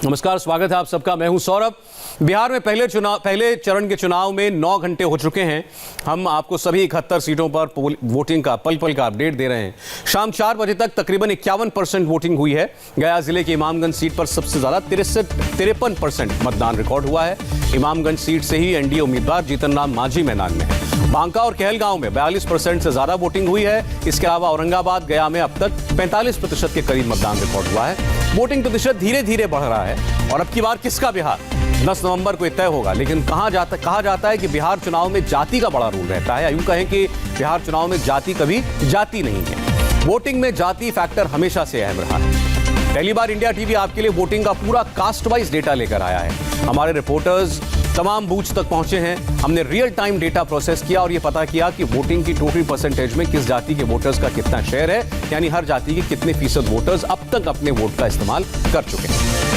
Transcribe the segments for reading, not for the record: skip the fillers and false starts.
नमस्कार, स्वागत है आप सबका। मैं हूं सौरभ। बिहार में पहले चरण के चुनाव में 9 घंटे हो चुके हैं। हम आपको सभी 71 सीटों पर वोटिंग का पल पल का अपडेट दे रहे हैं। शाम 4 बजे तक तकरीबन 51% वोटिंग हुई है। गया जिले की इमामगंज सीट पर सबसे ज्यादा 53% मतदान रिकॉर्ड हुआ है। इमामगंज सीट से ही एनडीए उम्मीदवार जीतन राम मांझी मैदान में है। बांका और कहलगांव में 42% से ज्यादा वोटिंग हुई है। इसके अलावा औरंगाबाद, गया में अब तक 45% के करीब मतदान रिकॉर्ड हुआ है। वोटिंग प्रतिशत धीरे धीरे बढ़ रहा है और अब की बार किसका बिहार 10 नवंबर को तय होगा। लेकिन कहा जाता है कि बिहार चुनाव में जाति का बड़ा रोल रहता है। यूं कहें कि बिहार चुनाव में जाति कभी जाती नहीं है। वोटिंग में जाति फैक्टर हमेशा से अहम रहा है। पहली बार इंडिया टीवी आपके लिए वोटिंग का पूरा कास्ट वाइज डेटा लेकर आया है। हमारे रिपोर्टर्स तमाम बूथ तक पहुंचे हैं। हमने रियल टाइम डेटा प्रोसेस किया और यह पता किया कि वोटिंग की टोटल परसेंटेज में किस जाति के वोटर्स का कितना शेयर है, यानी हर जाति के कितने फीसद वोटर्स अब तक अपने वोट का इस्तेमाल कर चुके हैं।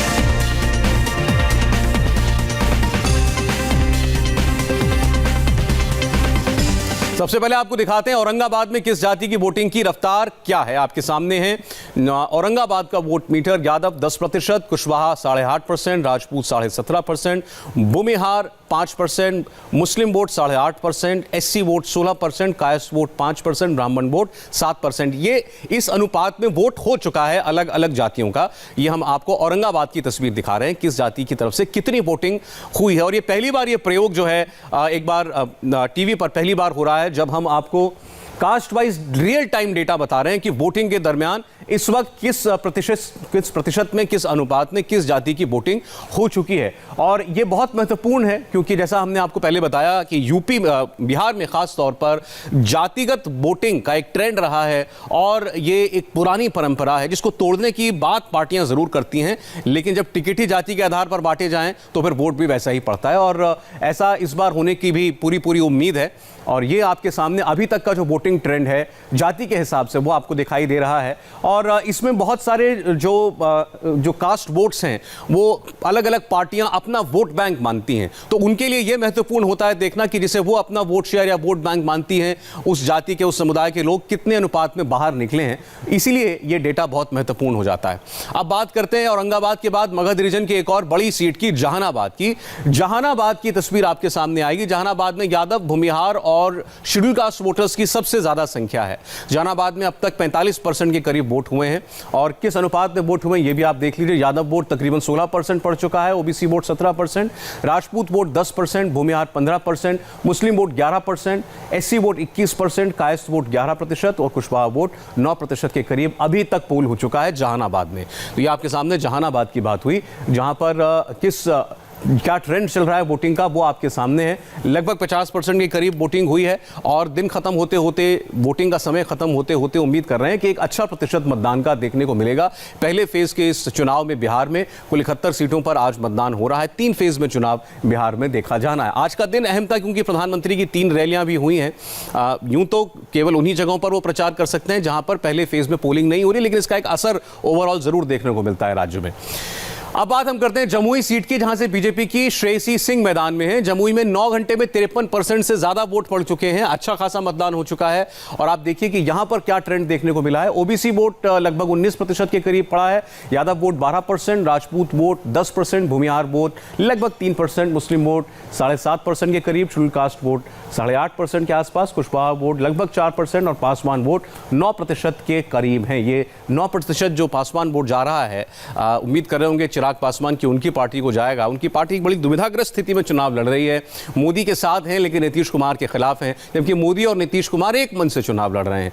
सबसे पहले आपको दिखाते हैं औरंगाबाद में किस जाति की वोटिंग की रफ्तार क्या है। आपके सामने है औरंगाबाद का vote meter. Yadav 10%, Kushwaha 8.5%, Rajput 17.5%, Bhumihar 5%, Muslim vote 8.5%, SC vote 16%, Kayastha vote 5%, Brahmin vote 7%। ये इस अनुपात में वोट हो चुका है अलग अलग जातियों का। ये हम आपको औरंगाबाद की तस्वीर दिखा रहे हैं, किस जाति की तरफ से कितनी वोटिंग हुई है। और ये पहली बार ये प्रयोग जो है एक बार टीवी पर पहली बार हो रहा है जब हम आपको caste wise real time data बता रहे हैं कि वोटिंग के दरमियान इस वक्त किस प्रतिशत में, किस अनुपात में किस जाति की वोटिंग हो चुकी है। और ये बहुत महत्वपूर्ण है क्योंकि जैसा हमने आपको पहले बताया कि बिहार में खास तौर पर जातिगत वोटिंग का एक ट्रेंड रहा है और ये एक पुरानी परंपरा है जिसको तोड़ने की बात पार्टियां जरूर करती हैं, लेकिन जब टिकट ही जाति के आधार पर बांटे जाएं तो फिर वोट भी वैसा ही पड़ता है। और ऐसा इस बार होने की भी पूरी उम्मीद है। और ये आपके सामने अभी तक का जो वोटिंग ट्रेंड है जाति के हिसाब से वो आपको दिखाई दे रहा है। और इसमें बहुत सारे जो कास्ट वोट्स हैं वो अलग अलग पार्टियां अपना वोट बैंक मानती हैं, तो उनके लिए ये महत्वपूर्ण होता है देखना कि जिसे वो अपना वोट शेयर या वोट बैंक मानती हैं उस जाति के, उस समुदाय के लोग कितने अनुपात में बाहर निकले हैं। इसीलिए ये डेटा बहुत महत्वपूर्ण हो जाता है। अब बात करते हैं औरंगाबाद के बाद मगध रीजन की एक और बड़ी सीट की, जहानाबाद की तस्वीर आपके सामने आएगी। जहानाबाद में यादव, भूमिहार और शेड्यूल कास्ट वोटर्स की सबसे ज्यादा संख्या है। जहानाबाद में अब तक 45% के करीब वोट हुए हैं और किस अनुपात में वोट हुए ये भी आप देख लीजिए। यादव वोट तकरीबन 16% पड़ चुका है, OBC vote 17%, Rajput vote 10%, Bhumihar 15%, Muslim vote 11%, SC vote 21%, Kayastha vote 11% और कुशवाहा वोट 9% के करीब अभी तक पोल हो चुका है जहानाबाद में। तो ये आपके सामने जहानाबाद की बात हुई, जहां पर क्या ट्रेंड चल रहा है वोटिंग का वो आपके सामने है। लगभग 50% के करीब वोटिंग हुई है और दिन खत्म होते होते, वोटिंग का समय खत्म होते होते उम्मीद कर रहे हैं कि एक अच्छा प्रतिशत मतदान का देखने को मिलेगा। पहले फेज के इस चुनाव में बिहार में कुल 71 सीटों पर आज मतदान हो रहा है। 3 फेज में चुनाव बिहार में देखा जाना है। आज का दिन अहम था क्योंकि प्रधानमंत्री की 3 रैलियां भी हुई हैं। यूं तो केवल उन्हीं जगहों पर वो प्रचार कर सकते हैं जहां पर पहले फेज में पोलिंग नहीं हो रही, लेकिन इसका एक असर ओवरऑल जरूर देखने को मिलता है राज्य में। अब बात हम करते हैं जमुई सीट की, जहां से बीजेपी की श्रेयसी सिंह मैदान में है। जमुई में 9 घंटे में 53% से ज्यादा वोट पड़ चुके हैं। अच्छा खासा मतदान हो चुका है और आप देखिए कि यहां पर क्या ट्रेंड देखने को मिला है। ओबीसी वोट लगभग 19% के करीब पड़ा है, Yadav vote 12%, Rajput vote 10%, Bhumihar vote लगभग 3%, मुस्लिम वोट 7.5% के करीब, शेड्यूल कास्ट वोट 8.5% के आसपास, कुशवाहा वोट लगभग 4% और पासवान वोट 9% के करीब हैं। ये 9% जो पासवान वोट जा रहा है, उम्मीद कर रहे होंगे चिराग पासवान की उनकी पार्टी को जाएगा। उनकी पार्टी बड़ी दुविधाग्रस्त स्थिति में चुनाव लड़ रही है। मोदी के साथ हैं लेकिन नीतीश कुमार के खिलाफ हैं, जबकि मोदी और नीतीश कुमार एक मन से चुनाव लड़ रहे हैं।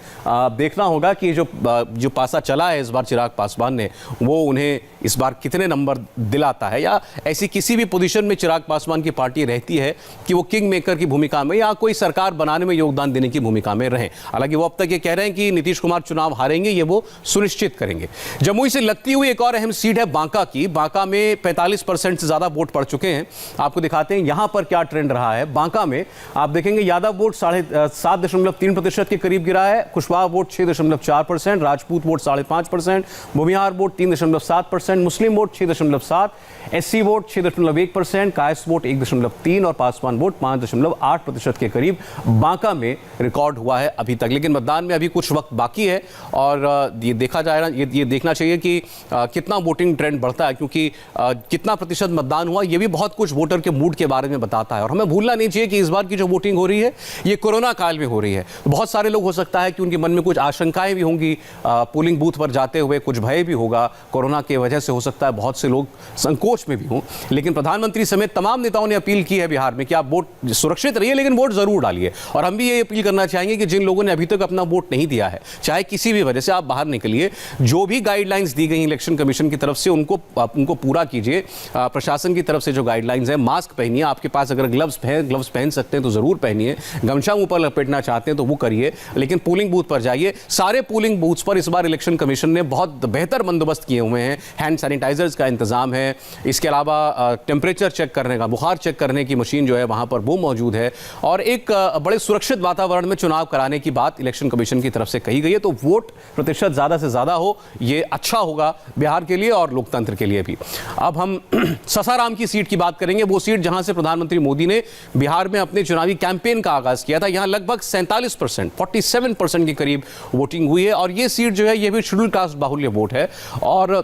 देखना होगा कि जो पासा चला है इस बार चिराग पासवान ने, वो उन्हें इस बार कितने नंबर दिलाता है, या ऐसी किसी भी पोजीशन में चिराग पासवान की पार्टी रहती है कि वो किंग मेकर की भूमिका में या कोई सरकार बनाने में योगदान देने की भूमिका में रहें। हालांकि वो अब तक ये कह रहे हैं कि नीतीश कुमार चुनाव हारेंगे, ये वो सुनिश्चित करेंगे। जमुई से लगती हुई एक और अहम सीट है बांका की। बांका में 45% से ज्यादा वोट पड़ चुके हैं। आपको दिखाते हैं यहां पर क्या ट्रेंड रहा है। बांका में आप देखेंगे यादव वोट 7.3% के करीब गिरा है, Kushwaha vote 6.4%, Rajput vote 5.5%, Bhumihar vote 3.7%, Muslim vote 6.7%, SC vote 6.1%, Kayastha vote 1.3% और पासवान वोट 5.8% के करीब बांका में रिकॉर्ड हुआ है अभी तक। लेकिन मतदान में अभी कुछ वक्त बाकी है और ये देखा जाएगा, ये देखना चाहिए कि कितना वोटिंग ट्रेंड बढ़ता है, क्योंकि क्योंकि कितना प्रतिशत मतदान हुआ ये भी बहुत कुछ वोटर के मूड के बारे में बताता है। और हमें भूलना नहीं चाहिए कि इस बार की जो वोटिंग हो रही है ये कोरोना काल में हो रही है। बहुत सारे लोग हो सकता है कि उनके मन में कुछ आशंकाएं भी होंगी, पोलिंग बूथ पर जाते हुए कुछ भय भी होगा, कोरोना की वजह से हो सकता है बहुत से लोग संकोच में भी हों। लेकिन प्रधानमंत्री समेत तमाम नेताओं ने अपील की है बिहार में कि आप वोट सुरक्षित रहिए लेकिन वोट जरूर डालिए। और हम भी ये अपील करना चाहेंगे कि जिन लोगों ने अभी तक अपना वोट नहीं दिया है, चाहे किसी भी वजह से आप बाहर निकलिए, जो भी गाइडलाइंस दी गई इलेक्शन कमीशन की तरफ से उनको पूरा कीजिए। प्रशासन की तरफ से जो गाइडलाइंस है, मास्क पहनिए, आपके पास अगर ग्लव्स पहन सकते हैं तो जरूर पहनिए, गमछा मुंह पर लपेटना चाहते हैं तो वो करिए, लेकिन पोलिंग बूथ पर जाइए। सारे पोलिंग बूथ्स पर इस बार इलेक्शन कमीशन ने बहुत बेहतर बंदोबस्त किए हुए हैं। हैंड सैनिटाइजर्स का इंतजाम है, इसके अलावा टेम्परेचर चेक करने का, बुखार चेक करने की मशीन जो है वहां पर वो मौजूद है, और एक बड़े सुरक्षित वातावरण में चुनाव कराने की बात इलेक्शन कमीशन की तरफ से कही गई है। तो वोट प्रतिशत ज्यादा से ज्यादा हो, ये अच्छा होगा बिहार के लिए और लोकतंत्र के लिए भी। अब हम ससाराम की सीट की बात करेंगे, वो सीट जहां से प्रधानमंत्री मोदी ने बिहार में अपने चुनावी कैंपेन का आगाज किया था। यहां लगभग 47%, 47% के करीब वोटिंग हुई है, और ये सीट जो है ये भी शेड्यूल कास्ट बाहुल्य वोट है। और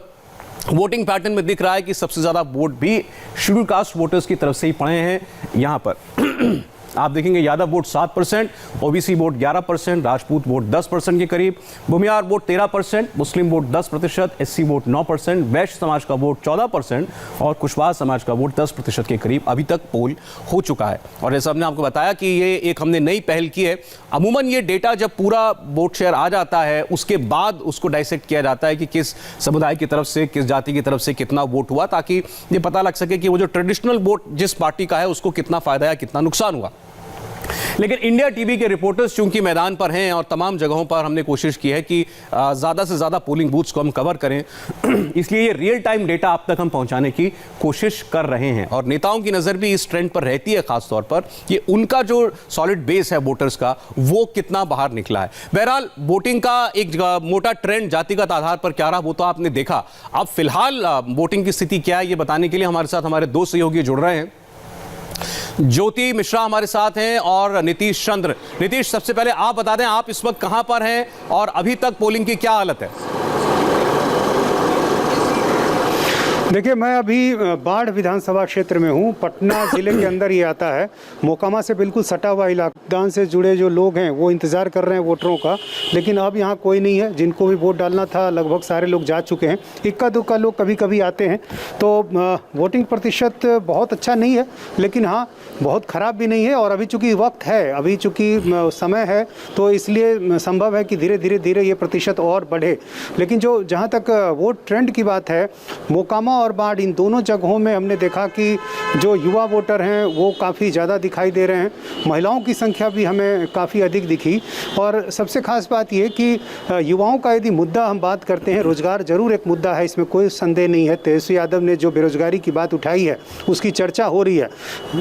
वोटिंग पैटर्न में दिख रहा है कि सबसे ज्यादा वोट भी शेड्यूल कास्ट वोटर्स की तरफ से ही पड़े हैं। यहां पर आप देखेंगे Yadav vote 7%, OBC vote 11%, Rajput vote 10% के करीब, भूमिहार वोट 13%, मुस्लिम वोट 10%, एससी वोट 9%, वैश्य समाज का वोट 14% और कुशवाहा समाज का वोट 10% के करीब अभी तक पोल हो चुका है। और जैसा हमने आपको बताया कि ये एक हमने नई पहल की है। अमूमन ये डेटा जब पूरा वोट शेयर आ जाता है उसके बाद उसको डाइसेक्ट किया जाता है कि किस समुदाय की तरफ से, किस जाति की तरफ से कितना वोट हुआ, ताकि ये पता लग सके कि वो जो ट्रेडिशनल वोट जिस पार्टी का है उसको कितना फायदा या कितना नुकसान हुआ। लेकिन इंडिया टीवी के रिपोर्टर्स चूंकि मैदान पर हैं और तमाम जगहों पर हमने कोशिश की है कि ज़्यादा से ज़्यादा पोलिंग बूथ्स को हम कवर करें, इसलिए ये रियल टाइम डेटा आप तक हम पहुंचाने की कोशिश कर रहे हैं। और नेताओं की नज़र भी इस ट्रेंड पर रहती है, खासतौर पर कि उनका जो सॉलिड बेस है वोटर्स का वो कितना बाहर निकला है। बहरहाल वोटिंग का एक मोटा ट्रेंड जातिगत आधार पर क्या रहा वो तो आपने देखा। अब फिलहाल वोटिंग की स्थिति क्या है ये बताने के लिए हमारे साथ हमारे दो सहयोगी जुड़ रहे हैं। ज्योति मिश्रा हमारे साथ हैं और नीतीश चंद्र। नीतीश, सबसे पहले आप बता दें आप इस वक्त कहां पर हैं और अभी तक पोलिंग की क्या हालत है? देखिए, मैं अभी बाढ़ विधानसभा क्षेत्र में हूँ। पटना जिले के अंदर ये आता है। मोकामा से बिल्कुल सटा हुआ इलाका। मतदान से जुड़े जो लोग हैं वो इंतज़ार कर रहे हैं वोटरों का, लेकिन अब यहाँ कोई नहीं है। जिनको भी वोट डालना था लगभग सारे लोग जा चुके हैं। इक्का दुक्का लोग कभी कभी आते हैं। तो वोटिंग प्रतिशत बहुत अच्छा नहीं है, लेकिन हाँ बहुत ख़राब भी नहीं है। और अभी चूँकि वक्त है, अभी चूँकि समय है, तो इसलिए संभव है कि धीरे धीरे ये प्रतिशत और बढ़े। लेकिन जो जहाँ तक वोट ट्रेंड की बात है, मोकामा और बाढ़ इन दोनों जगहों में हमने देखा कि जो युवा वोटर हैं वो काफ़ी ज़्यादा दिखाई दे रहे हैं। महिलाओं की संख्या भी हमें काफ़ी अधिक दिखी। और सबसे खास बात ये कि युवाओं का यदि मुद्दा हम बात करते हैं, रोज़गार ज़रूर एक मुद्दा है, इसमें कोई संदेह नहीं है। तेजस्वी यादव ने जो बेरोज़गारी की बात उठाई है उसकी चर्चा हो रही है,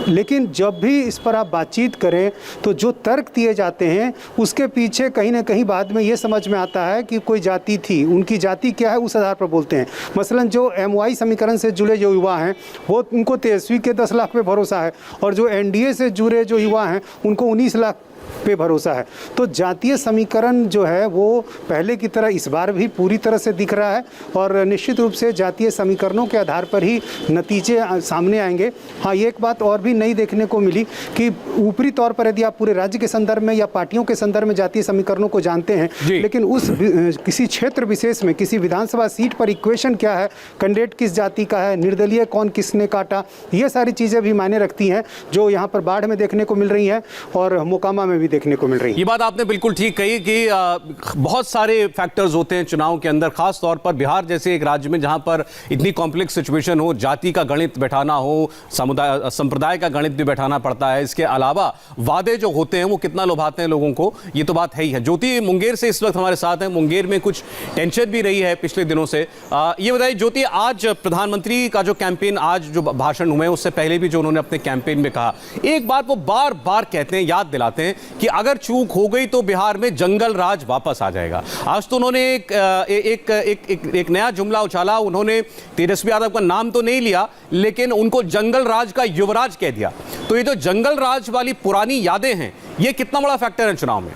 लेकिन जब भी इस पर आप बातचीत करें तो जो तर्क दिए जाते हैं उसके पीछे कहीं ना कहीं बाद में ये समझ में आता है कि कोई जाति थी, उनकी जाति क्या है उस आधार पर बोलते हैं। मसलन जो MY समीकरण से जुड़े जो युवा हैं वो उनको तेजस्वी के 10 लाख पे भरोसा है, और जो NDA से जुड़े जो युवा हैं उनको 19 लाख पे भरोसा है। तो जातीय समीकरण जो है वो पहले की तरह इस बार भी पूरी तरह से दिख रहा है, और निश्चित रूप से जातीय समीकरणों के आधार पर ही नतीजे सामने आएंगे। हाँ, ये एक बात और भी नई देखने को मिली कि ऊपरी तौर पर यदि आप पूरे राज्य के संदर्भ में या पार्टियों के संदर्भ में जातीय समीकरणों को जानते हैं, लेकिन उस किसी क्षेत्र विशेष में किसी विधानसभा सीट पर इक्वेशन क्या है, कैंडिडेट किस जाति का है, निर्दलीय कौन किसने काटा, ये सारी चीज़ें भी मायने रखती हैं, जो यहाँ पर बाढ़ में देखने को मिल रही हैं और मोकामा में भी देखने को मिल रही है। ये बात आपने बिल्कुल ठीक कही कि बहुत सारे फैक्टर्स होते हैं चुनाव के अंदर, खास तौर पर बिहार जैसे एक राज्य में जहां पर इतनी कॉम्प्लेक्स सिचुएशन हो, जाति का गणित बैठाना हो, समुदाय संप्रदाय का गणित भी बैठाना पड़ता है। इसके अलावा वादे जो होते हैं वो कितना लुभाते हैं लोगों को, ये तो बात है ही है। ज्योति मुंगेर से इस वक्त हमारे साथ है। मुंगेर में कुछ टेंशन भी रही है पिछले दिनों से। ये बताइए ज्योति, आज प्रधानमंत्री का जो कैंपेन, आज जो भाषण हुए उससे पहले भी जो उन्होंने अपने कैंपेन में कहा, एक बात वो बार बार कहते हैं, याद दिलाते हैं कि अगर चूक हो गई तो बिहार में जंगल राज वापस आ जाएगा। आज तो उन्होंने एक नया जुमला उछाला। उन्होंने तेजस्वी यादव का नाम तो नहीं लिया, लेकिन उनको जंगल राज का युवराज कह दिया। तो ये जो जंगल राज वाली पुरानी यादें हैं, ये कितना बड़ा फैक्टर है चुनाव में?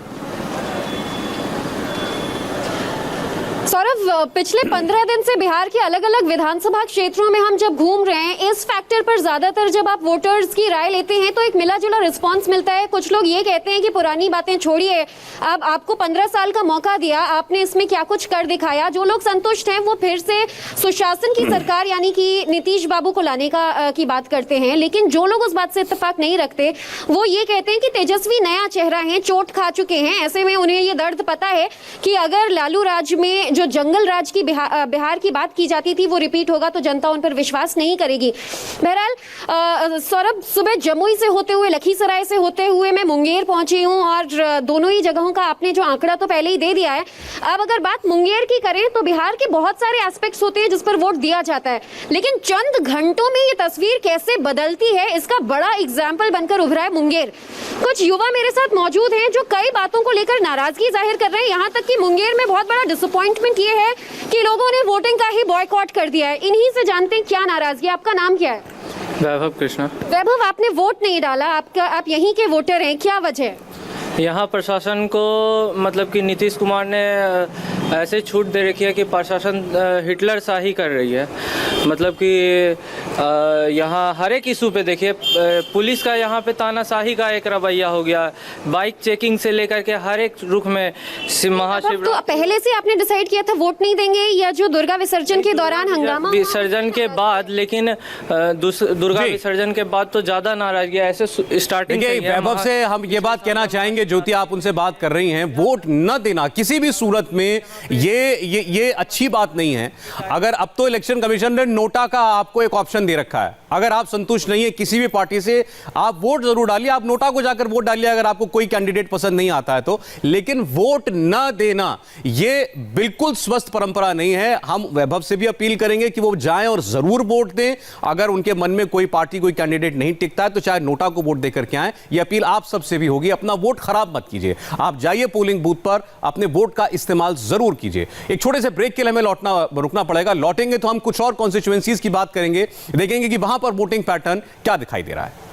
सौरभ, पिछले 15 दिन से बिहार के अलग अलग विधानसभा क्षेत्रों में हम जब घूम रहे हैं, इस फैक्टर पर ज्यादातर जब आप वोटर्स की राय लेते हैं तो एक मिला जुला रिस्पांस मिलता है। कुछ लोग ये कहते हैं कि पुरानी बातें छोड़िए, अब आपको 15 साल का मौका दिया, आपने इसमें क्या कुछ कर दिखाया। जो लोग संतुष्ट हैं वो फिर से सुशासन की सरकार यानी कि नीतीश बाबू को लाने की बात करते हैं। लेकिन जो लोग उस बात से इत्तेफाक नहीं रखते वो ये कहते हैं कि तेजस्वी नया चेहरा है, चोट खा चुके हैं। ऐसे में उन्हें ये दर्द पता है कि अगर लालू राज में जो जंगल राज की बिहार की बात की जाती थी वो रिपीट होगा तो जनता उन पर विश्वास नहीं करेगी। बहरहाल सौरभ, सुबह जमुई से होते हुए, लखीसराय से होते हुए मैं मुंगेर पहुंची हूं और दोनों ही जगहों का आपने जो आंकड़ा तो पहले ही दे दिया है। अब अगर बात मुंगेर की करें तो बिहार के बहुत सारे एस्पेक्ट्स होते हैं जिस पर वोट दिया जाता है, लेकिन चंद घंटों में ये तस्वीर कैसे बदलती है इसका बड़ा एग्जाम्पल बनकर उभरा है मुंगेर। कुछ युवा मेरे साथ मौजूद हैं जो कई बातों को लेकर नाराजगी जाहिर कर रहे हैं। यहाँ तक कि मुंगेर में बहुत बड़ा डिसअपॉइंटमेंट ये है कि लोगों ने वोटिंग का ही बॉयकॉट कर दिया है। इन्हीं से जानते हैं क्या नाराजगी। आपका नाम क्या है? वैभव कृष्णा। वैभव, आपने वोट नहीं डाला, आप यहीं के वोटर हैं, क्या वजह है? यहाँ प्रशासन को मतलब कि नीतीश कुमार ने ऐसे छूट दे रखी है कि प्रशासन हिटलर शाही कर रही है। मतलब कि यहाँ हर एक इशू पे देखिए, पुलिस का यहाँ पे तानाशाही का एक रवैया हो गया। बाइक चेकिंग से लेकर के हर एक रुख में महाशिवरात्रि। तो पहले से आपने डिसाइड किया था वोट नहीं देंगे या जो दुर्गा विसर्जन के दौरान हंगामा विसर्जन के बाद, लेकिन दुर्गा विसर्जन के बाद तो ज्यादा नाराजगी ऐसे स्टार्टिंग वैभव से हम ये बात कहना चाहेंगे, ज्योति आप उनसे बात कर रही हैं, वोट न देना किसी भी सूरत में ये अच्छी बात नहीं है। अगर अब तो इलेक्शन कमीशन ने नोटा का आपको एक ऑप्शन दे रखा है, अगर आप संतुष्ट नहीं है किसी भी पार्टी से आप वोट जरूर डालिए, आप नोटा को जाकर वोट डालिए अगर आपको कोई कैंडिडेट पसंद नहीं आता है तो, लेकिन वोट न देना ये बिल्कुल स्वस्थ परंपरा नहीं है। हम वैभव से भी अपील करेंगे कि वो जाएं और जरूर वोट दें। अगर उनके मन में कोई पार्टी कोई कैंडिडेट नहीं टिकता है तो चाहे नोटा को वोट देकर के आए। ये अपील आप सबसे भी होगी, अपना वोट खराब मत कीजिए, आप जाइए पोलिंग बूथ पर, अपने वोट का इस्तेमाल जरूर कीजिए। एक छोटे से ब्रेक के लिए हमें रुकना पड़ेगा। लौटेंगे तो हम कुछ और कॉन्स्टिट्यूएंसीज की बात करेंगे, देखेंगे कि वहां पर वोटिंग पैटर्न क्या दिखाई दे रहा है।